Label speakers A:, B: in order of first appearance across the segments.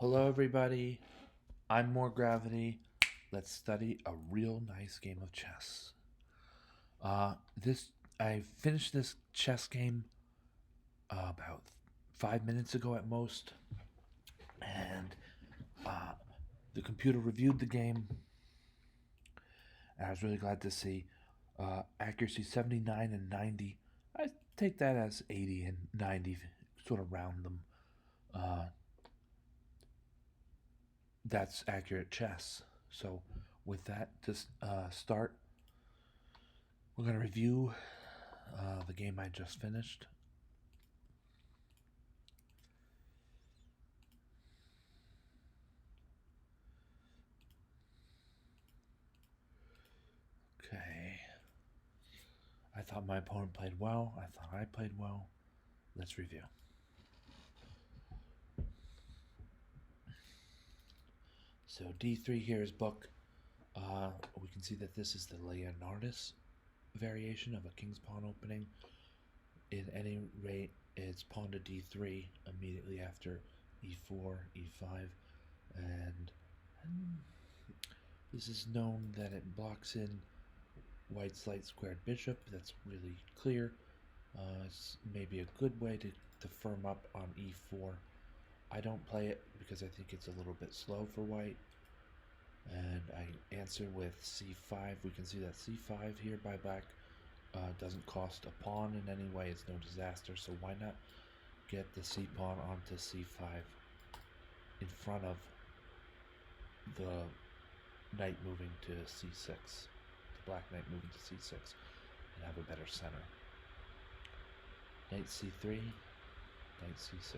A: Hello, everybody. I'm MoreGravity. Let's study a real nice game of chess. This I finished this chess game about 5 minutes ago at most, and the computer reviewed the game, and I was really glad to see accuracy 79 and 90. I take that as 80 and 90, sort of round them. Uh, that's accurate chess. So, with that, to start, we're going to review the game I just finished. Okay. I thought my opponent played well. I thought I played well. Let's review. So D3 here is book. We can see that this is the Leonardus variation of a king's pawn opening. At any rate, it's pawn to D3 immediately after E4, E5, and this is known that it blocks in White's light squared bishop. That's really clear. It's maybe a good way to firm up on E4. I don't play it because I think it's a little bit slow for White. And I answer with C5. We can see that C5 here by Black doesn't cost a pawn in any way. It's no disaster. So why not get the C pawn onto C5 in front of the knight moving to C6. The black knight moving to C6 and have a better center. Knight C3, knight C6.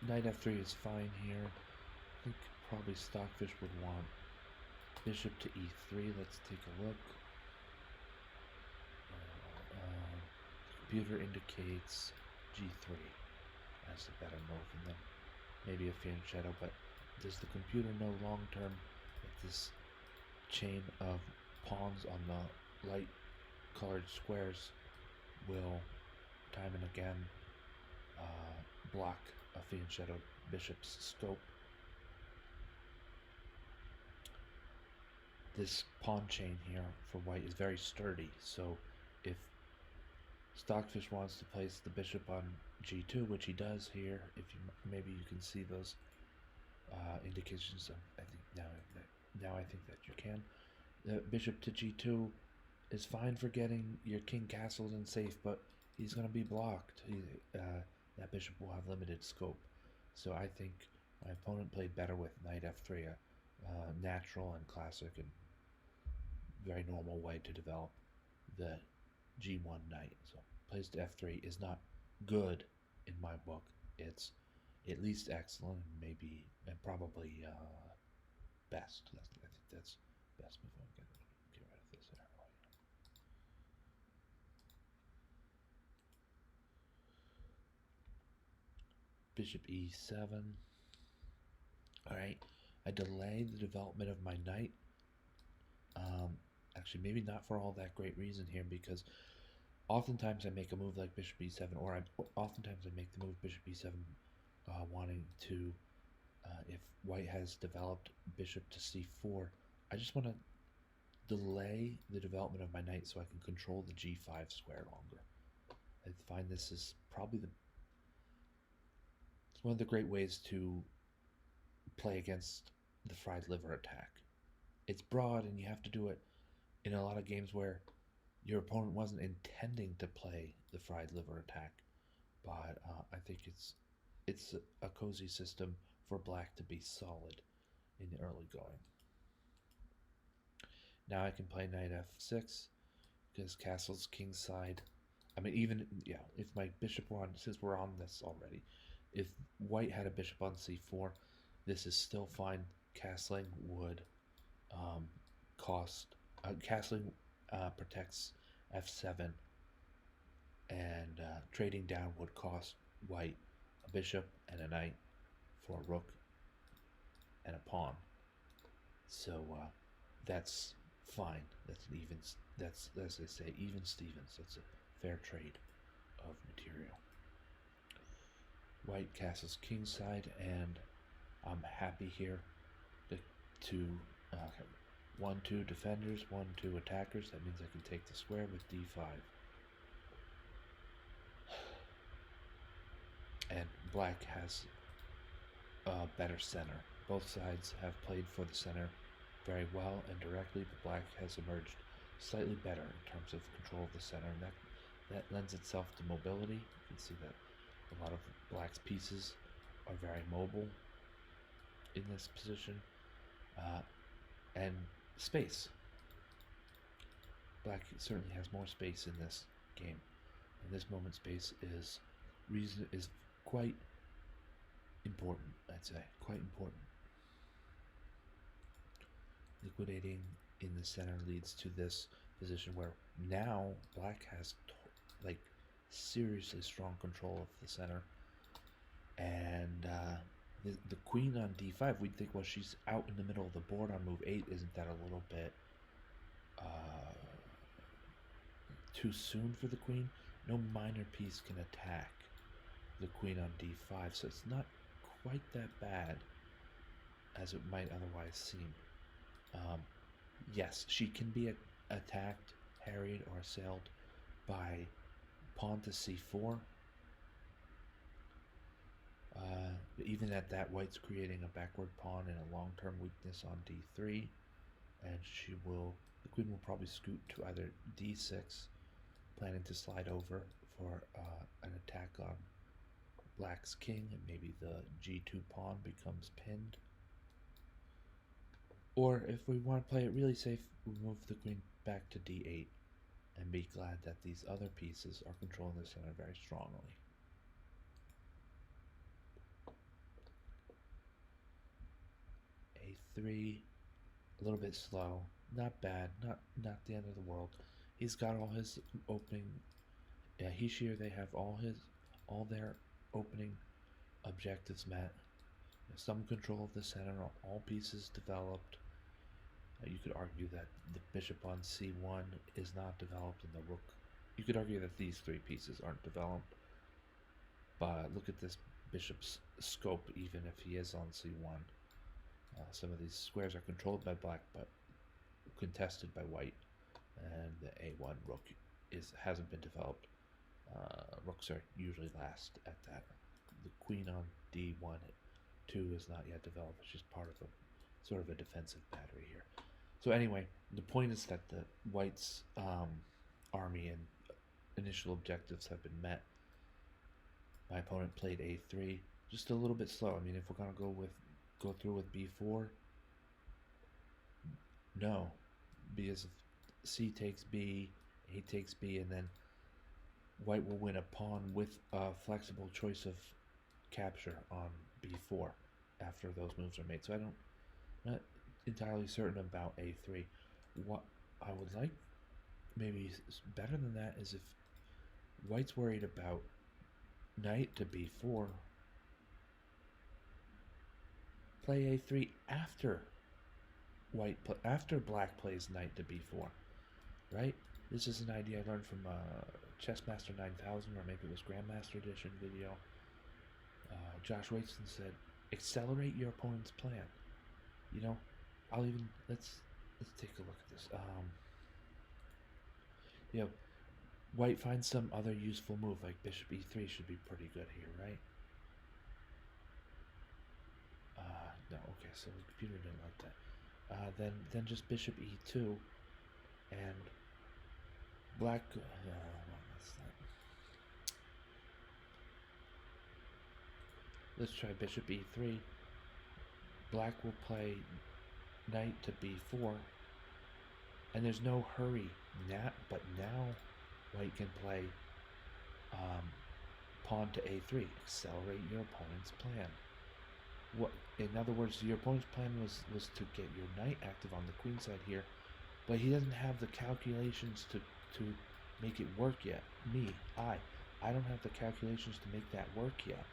A: Knight F3 is fine here. I think probably Stockfish would want bishop to E3. Let's take a look. The computer indicates G3 as the better move, and then maybe a fianchetto, but does the computer know long term that this chain of pawns on the light colored squares will time and again block a fianchetto bishop's scope? This pawn chain here for White is very sturdy, so if Stockfish wants to place the bishop on G2, which he does here, if you maybe you can see those indications of, I think now I think that you can. The bishop to G2 is fine for getting your king castled and safe, but he's going to be blocked. That bishop will have limited scope. So I think my opponent played better with knight F3, a natural and classic and very normal way to develop the G1 knight. So plays to F3 is not good in my book. It's at least excellent, maybe and probably best. I think that's best move. I'm gonna get rid of this arrow. Bishop E7. All right, I delay the development of my knight. Actually, maybe not for all that great reason here, because oftentimes I make a move like Bishop E7, or oftentimes I make the move Bishop E7, wanting to, if White has developed Bishop to C4, I just want to delay the development of my knight so I can control the G5 square longer. I find this is probably it's one of the great ways to play against the fried liver attack. It's broad, and you have to do it in a lot of games where your opponent wasn't intending to play the fried liver attack, but I think it's a cozy system for Black to be solid in the early going. Now I can play knight f6 because castle's king side. I mean, even if my bishop were on, since we're on this already, if White had a bishop on c4, this is still fine. Castling would cost castling protects f7, and trading down would cost White a bishop and a knight for a rook and a pawn. So that's fine. That's an even. That's, as they say, even Stevens. That's a fair trade of material. White castles kingside, and I'm happy here to 1-2 defenders, 1-2 attackers. That means I can take the square with d5. And black has a better center. Both sides have played for the center very well and directly, but black has emerged slightly better in terms of control of the center, and that lends itself to mobility. You can see that a lot of black's pieces are very mobile in this position, and space. Black certainly has more space in this game. In this moment, space is quite important, I'd say, quite important. Liquidating in the center leads to this position where now black has like seriously strong control of the center, and the queen on d5, we'd think, well, she's out in the middle of the board on move 8. Isn't that a little bit too soon for the queen? No minor piece can attack the queen on d5, so it's not quite that bad as it might otherwise seem. Yes, she can be attacked, harried, or assailed by pawn to c4. Even at that, white's creating a backward pawn and a long-term weakness on d3, and the queen will probably scoot to either d6, planning to slide over for an attack on black's king, and maybe the g2 pawn becomes pinned. Or if we want to play it really safe, we move the queen back to d8 and be glad that these other pieces are controlling the center very strongly. a3, a little bit slow, not bad, not the end of the world. He's got all his opening, she or they have all their opening objectives met. Some control of the center, all pieces developed. You could argue that the bishop on c1 is not developed, and the rook. You could argue that these 3 pieces aren't developed. But look at this bishop's scope, even if he is on c1. Some of these squares are controlled by black, but contested by white. And the a1 rook hasn't been developed. Rooks are usually last at that. The queen on d1, 2 is not yet developed. It's just part of a sort of a defensive battery here. So anyway, the point is that the white's army and initial objectives have been met. My opponent played a3, just a little bit slow. I mean, if we're gonna go through with b4, no, because if c takes b, a takes b, and then white will win a pawn with a flexible choice of capture on b4 after those moves are made. So I'm not entirely certain about a3. What I would like maybe better than that is if white's worried about knight to b4, play a3 after black plays knight to b4, right? This is an idea I learned from Chessmaster 9000, or maybe it was Grandmaster Edition video. Josh Waitzkin said, accelerate your opponent's plan. You know, let's take a look at this. White finds some other useful move, like bishop e3 should be pretty good here, right? No, okay, so the computer didn't like that. Then just bishop e2, and black. Let's try bishop e3. Black will play knight to b4, and there's no hurry but now white can play pawn to a3. Accelerate your opponent's plan. In other words, your opponent's plan was to get your knight active on the queen side here, but he doesn't have the calculations to make it work yet. I don't have the calculations to make that work yet.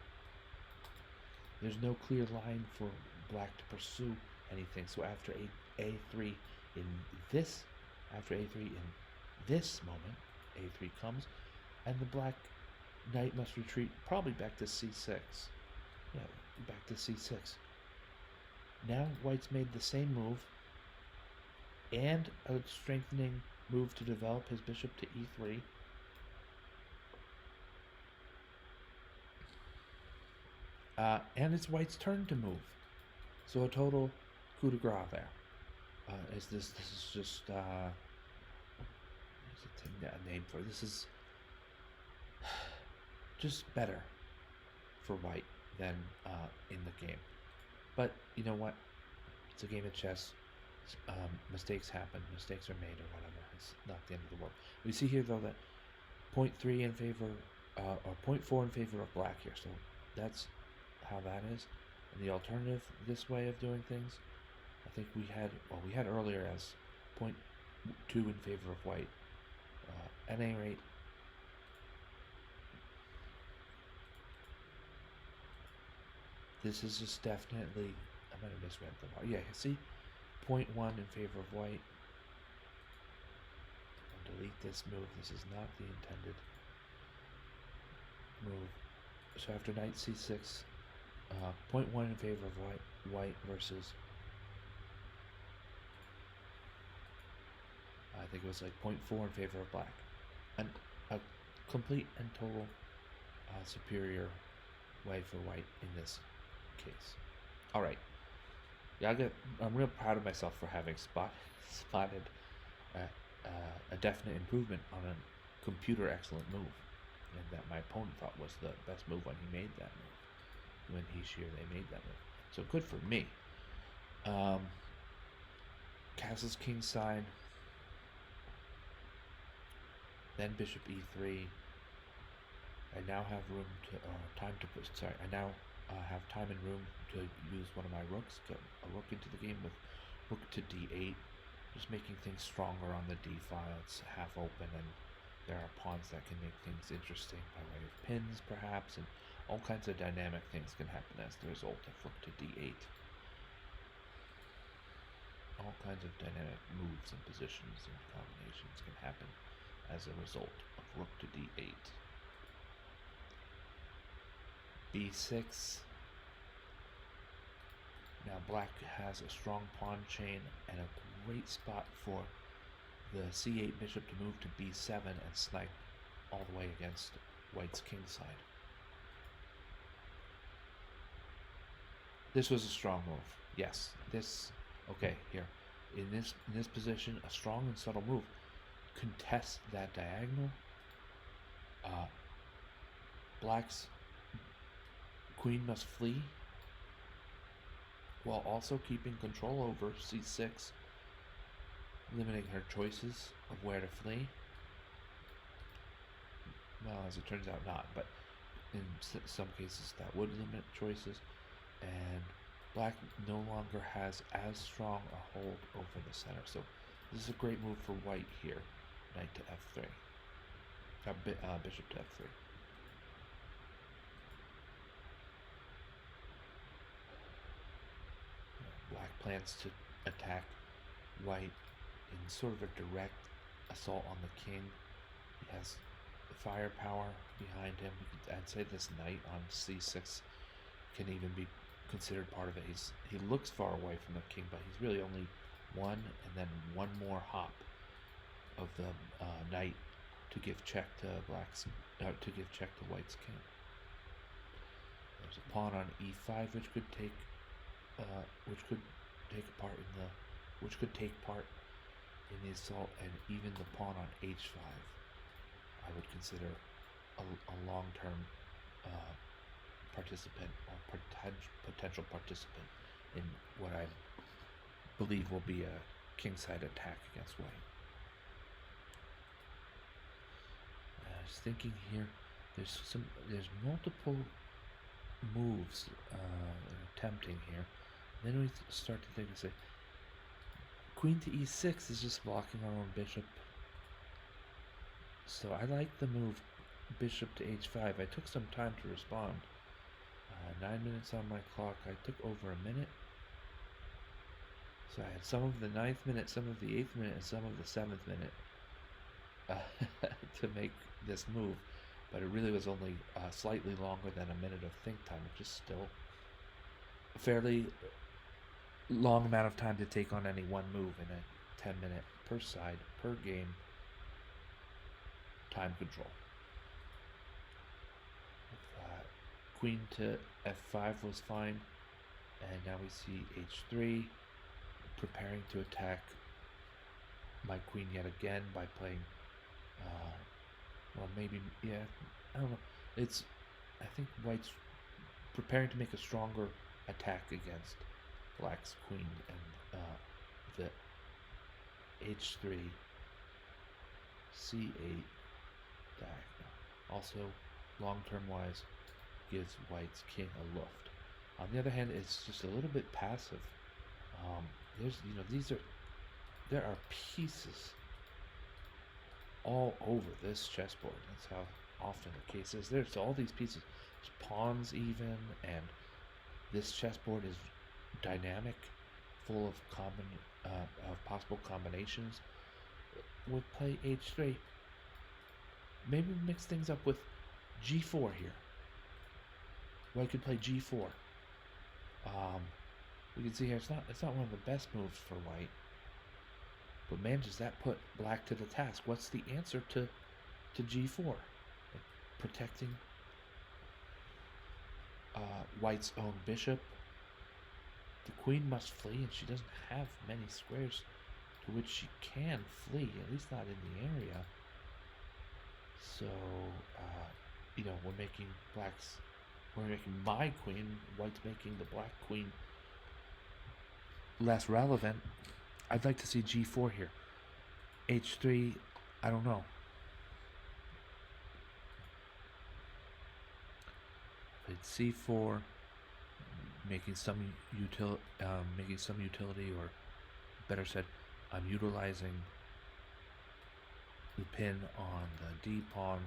A: There's no clear line for black to pursue anything. So after a3 in this moment, a3 comes. and the black knight must retreat probably back to c6. Yeah, back to c6. Now white's made the same move and a strengthening move to develop his bishop to e3. And it's white's turn to move. So a total coup de grace there. This is just there's a name for it. This is just better for white than in the game. But you know what? It's a game of chess. Mistakes happen. Mistakes are made or whatever. It's not the end of the world. We see here though that 0.3 in favor or 0.4 in favor of black here. So that's how that is. And the alternative, this way of doing things, I think we had earlier as 0.2 in favor of white. At any rate, this is just definitely, I might have misread the mark. Yeah, see, 0.1 in favor of white. I'll delete this move. This is not the intended move. So after knight c6, 0.1 in favor of white versus, I think it was like 0.4 in favor of black. And a complete and total superior way for white in this case. All right. Yeah, I'm real proud of myself for having spotted a definite improvement on a computer excellent move, and that my opponent thought was the best move when he made that move. When they made that move. So good for me. Castle's kingside. Then bishop e3. I now have room to time to put. Sorry, I now have time and room to use one of my rooks. Get a rook into the game with rook to d8, just making things stronger on the d file. It's half open, and there are pawns that can make things interesting by way of pins, perhaps, and all kinds of dynamic things can happen as the result of rook to d8. All kinds of dynamic moves and positions and combinations can happen as a result of rook to d8. b6. Now black has a strong pawn chain and a great spot for the c8 bishop to move to b7 and snipe all the way against white's kingside. This was a strong move. Yes, okay, here. In this position, a strong and subtle move. Contest that diagonal. Black's queen must flee while also keeping control over c6, limiting her choices of where to flee. Well, as it turns out, not, but in some cases that would limit choices, and black no longer has as strong a hold over the center. So this is a great move for white here. Knight to f3. Bishop to f3. Black plans to attack white in sort of a direct assault on the king. He has firepower behind him. I'd say this knight on c6 can even be considered part of it. He looks far away from the king, but he's really only one and then one more hop of the knight to give check to white's king. There's a pawn on e5 which could take part in the assault, and even the pawn on h5 I would consider a long-term participant or potential participant in what I believe will be a kingside attack against white. I was thinking here, there's multiple moves tempting here. Then we start to think and say, queen to e6 is just blocking our own bishop. So I like the move bishop to h5. I took some time to respond. 9 minutes on my clock. I took over a minute. So I had some of the 9th minute, some of the 8th minute, and some of the 7th minute to make this move. but it really was only slightly longer than a minute of think time, which is still a fairly long amount of time to take on any one move in a 10-minute per side per game time control. Queen to f5 was fine, and now we see h3 preparing to attack my queen yet again by playing well, maybe, yeah, I don't know. I think white's preparing to make a stronger attack against black's queen, and the h3 c8 diagonal also long-term wise gives white's king a luft. On the other hand, it's just a little bit passive. There are pieces all over this chessboard. That's how often the case is. There's all these pieces. There's pawns even, and this chessboard is dynamic, full of possible combinations. We'll play h3. Maybe mix things up with g4 here. White could play g4. We can see here it's not one of the best moves for white, but man, does that put black to the task. What's the answer to g4? Protecting white's own bishop. The queen must flee, and she doesn't have many squares to which she can flee, at least not in the area. So, we're making my queen, white's making the black queen less relevant. I'd like to see g4 here. h3, I don't know. Played c4, making some utility, or better said, I'm utilizing the pin on the d pawn.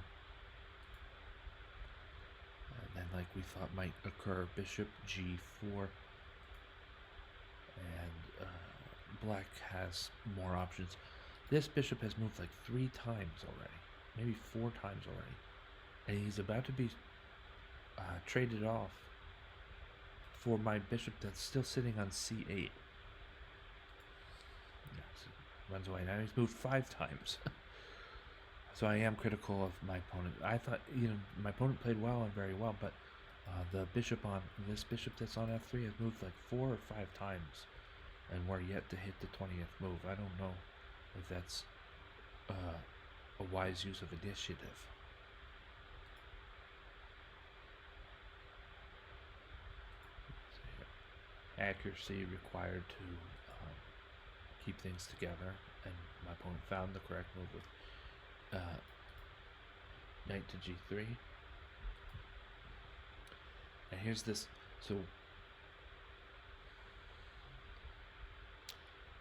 A: And then, like we thought might occur, bishop g4, and black has more options. This bishop has moved like 3 times already, maybe 4 times already, and he's about to be traded off for my bishop that's still sitting on c8. Yes, runs away. Now he's moved 5 times. So I am critical of my opponent. I thought, my opponent played well and very well, but this bishop that's on f3 has moved like 4 or 5 times, and we're yet to hit the 20th move. I don't know if that's a wise use of initiative. Accuracy required to keep things together, and my opponent found the correct move with knight to g3. And here's this. So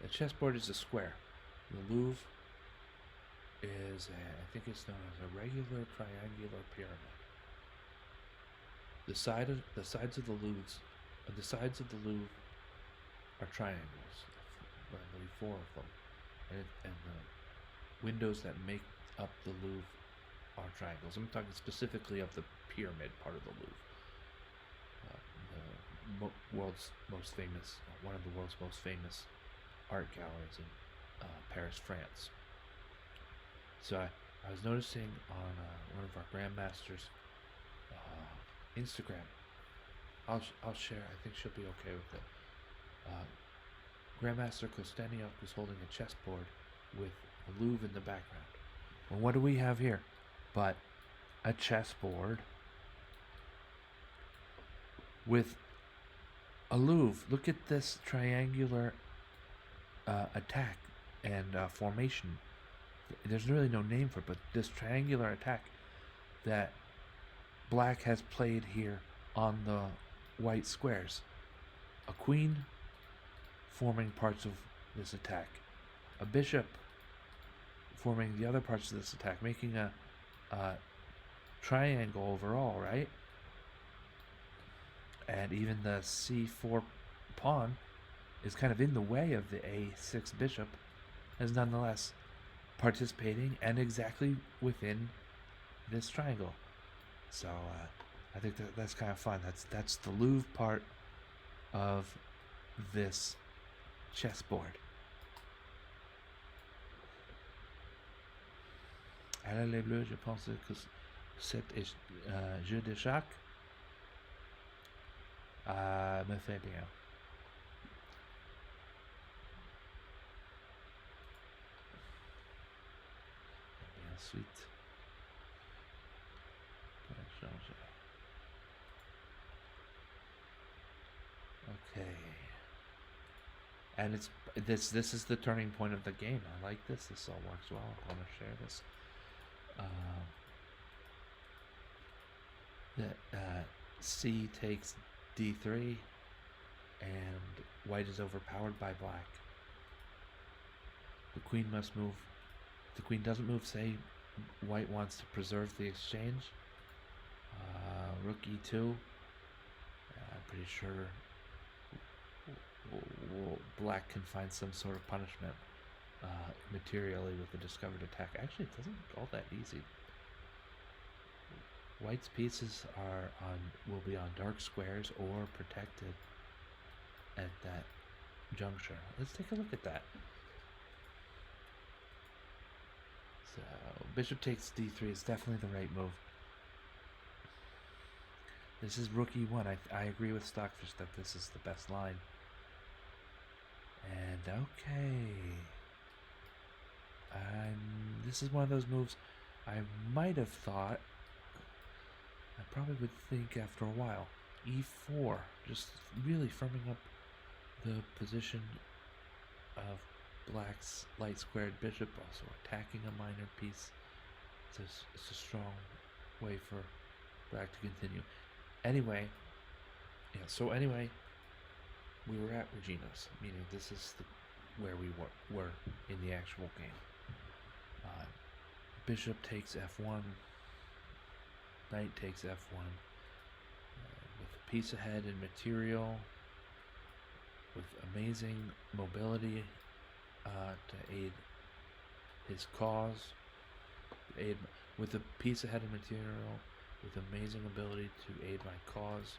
A: the chessboard is a square. The Louvre is I think it's known as a regular triangular pyramid. The sides of the Louvre are triangles. I believe 4 of them, and the windows that make up the Louvre are triangles. I'm talking specifically of the pyramid part of the Louvre, one of the world's most famous art galleries in Paris, France. So I was noticing on one of our grandmasters' Instagram. I'll share. I think she'll be okay with it. Grandmaster Kosteniuk was holding a chessboard with the Louvre in the background. Well, what do we have here but a chessboard with a Louvre? Look at this triangular attack and formation. There's really no name for it, but this triangular attack that black has played here on the white squares. A queen forming parts of this attack. A bishop forming the other parts of this attack, making a triangle overall, right? And even the c4 pawn is kind of in the way of the a6 bishop, is nonetheless participating and exactly within this triangle. So I think that's kind of fun. That's the Louvre part of this chessboard. Alors les bleus, je pense que cet jeu d'échecs me fait bien. Et ensuite, on va changer. Okay. And this is the turning point of the game. I like this. This all works well. I want to share this. C takes d3, and white is overpowered by black. The queen must move. If the queen doesn't move, say white wants to preserve the exchange. Rook e2. I'm pretty sure black can find some sort of punishment materially with the discovered attack. Actually, it doesn't look all that easy. White's pieces will be on dark squares or protected at that juncture. Let's take a look at that. So bishop takes d3 is definitely the right move. This is rook e1. I agree with Stockfish that this is the best line. And okay, this is one of those moves I might have thought. I probably would think after a while. e4, just really firming up the position of black's light squared bishop, also attacking a minor piece. It's a strong way for black to continue. Anyway, we were at Regina's, meaning this is where we were in the actual game. Bishop takes f1, knight takes f1, with a piece ahead in material, with amazing mobility to aid his cause, with a piece ahead in material, with amazing ability to aid my cause,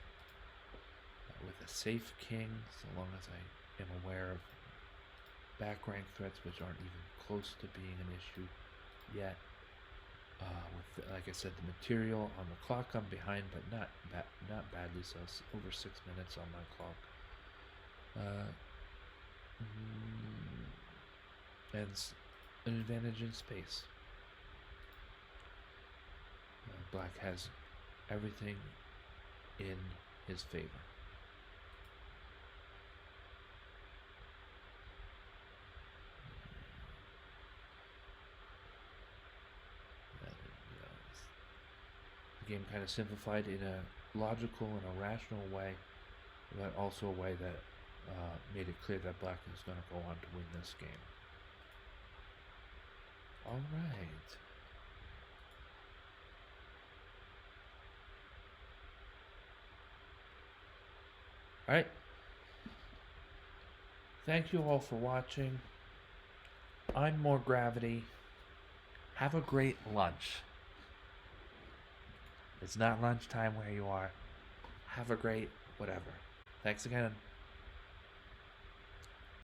A: with a safe king, so long as I am aware of back rank threats which aren't even close to being an issue yet. With, like I said, the material on the clock, I'm behind, but not badly so. It's over 6 minutes on my clock. And an advantage in space. Black has everything in his favor. The game kind of simplified in a logical and a rational way, but also a way that made it clear that black is going to go on to win this game. All right. All right. Thank you all for watching. I'm MoreGravity. Have a great lunch. It's not lunchtime where you are. Have a great whatever. Thanks again.